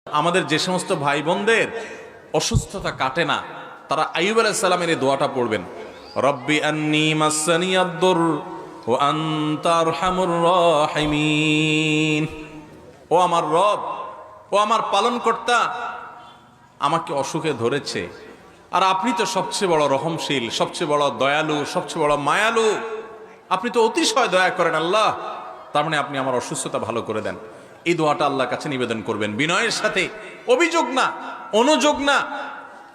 আমাদের যে সমস্ত ভাই বোনদের অসুস্থতা কাটে না, তারা আইয়ুব আলাইহিস সালামের এই দোয়াটা পড়বেন, রব্বি আন্নী মাসসানিয়াদ-দুর ওয়া আনতা আরহামুর রাহিমিন। ও আমার রব, ও আমার পালনকর্তা, আমাকে অসুখে ধরেছে, আর আপনি তো সবচেয়ে বড় রহমশীল, সবচেয়ে বড় দয়ালু, সবচেয়ে বড় মায়ালু, আপনি তো অতিশয় দয়া করেন আল্লাহ, তার মানে আপনি আমার অসুস্থতা ভালো করে দেন। এই দোয়াটা আল্লাহর কাছে নিবেদন করবেন বিনয়ের সাথে, অভিযোগ না, অনুযোগ না,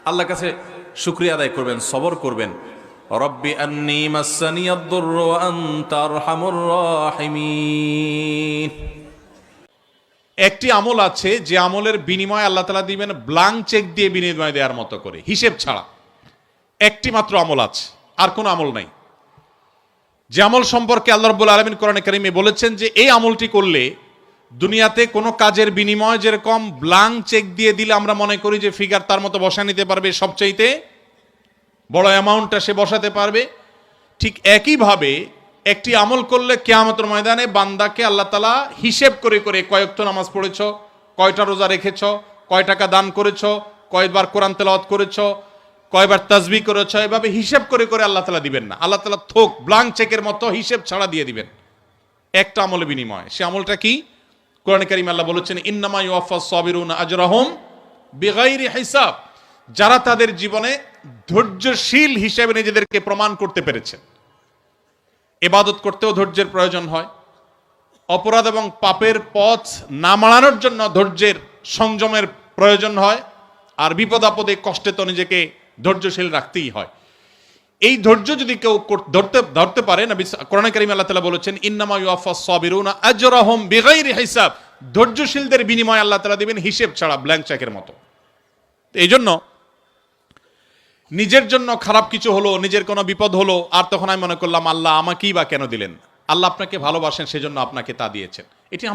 আল্লাহর কাছে শুকরিয়া আদায় করবেন, সবর করবেন। রব্বি আন্নী মাসসানিয়াদ-দুর ওয়া আনতা আরহামুর রাহিমিন। একটি আমল আছে যে আমলের বিনিময় আল্লাহ তাআলা দিবেন ব্ল্যাঙ্ক চেক দিয়ে বিনিময় দেওয়ার মতো করে, হিসেব ছাড়া। একটি মাত্র আমল আছে, আর কোনো আমল নাই। যে আমল সম্পর্কে আল্লাহ রাব্বুল আলামিন কোরআনে কারিমে বলেছেন যে এই আমলটি করলে দুনিয়াতে কোনো কাজের বিনিময় যেরকম ব্ল্যাঙ্ক চেক দিয়ে দিলে আমরা মনে করি যে ফিগার তার মতো বসা নিতে পারবে, সবচাইতে বড় অ্যামাউন্টটা সে বসাতে পারবে, ঠিক একইভাবে একটি আমল করলে কিয়ামতের ময়দানে বান্দাকে আল্লাহ তাআলা হিসেব করে করে কয় ওয়াক্ত নামাজ পড়েছ, কয়টা রোজা রেখেছ, কয় টাকা দান করেছ, কয়বার কোরআন তেলাওয়াত করেছ, কয়বার তাসবিহ করেছ, এভাবে হিসেব করে করে আল্লাহ তাআলা দিবেন না। আল্লাহ তাআলা থোক ব্ল্যাঙ্ক চেকের মতো হিসেব ছাড়া দিয়ে দিবেন একটা আমলের বিনিময়। সে আমলটা কি? কোরআনে কারিমে আল্লাহ বলেছেন, ইন্নামা ইউওয়াফাস সাবিরুনা আজরাহুম বিগাইরি হিসাব। যারা তাদের জীবনে ধৈর্যশীল হিসেবে নিজেদেরকে প্রমাণ করতে পেরেছে। ইবাদত করতেও ধৈর্যের প্রয়োজন হয়, অপরাধ এবং পাপের পথ না মাড়ানোর জন্য ধৈর্যের সংযমের প্রয়োজন হয়, আর বিপদ আপদে কষ্টে তো নিজেকে ধৈর্যশীল রাখতেই হয়। এই ধৈর্য যদি কেউ ধরতে পারে, নবী কোরআনে কারিমে আল্লাহ তাআলা বলেছেন, ইন্নামা ইউওয়াফাস সাবিরুনা আজরাহুম বিগাইরি হিসাব। ধৈর্যশীলদের বিনিময় আল্লাহ তাআলা দিবেন হিসেব ছাড়া, ব্ল্যাঙ্ক চেকের মতো। এই জন্য নিজের জন্য খারাপ কিছু হলো, নিজের কোনো বিপদ হলো, আর তখন আমি মনে করলাম আল্লাহ আমাকেই বা কেন দিলেন? আল্লাহ আপনাকে ভালোবাসেন, সেজন্য আপনাকে তা দিয়েছেন। এটি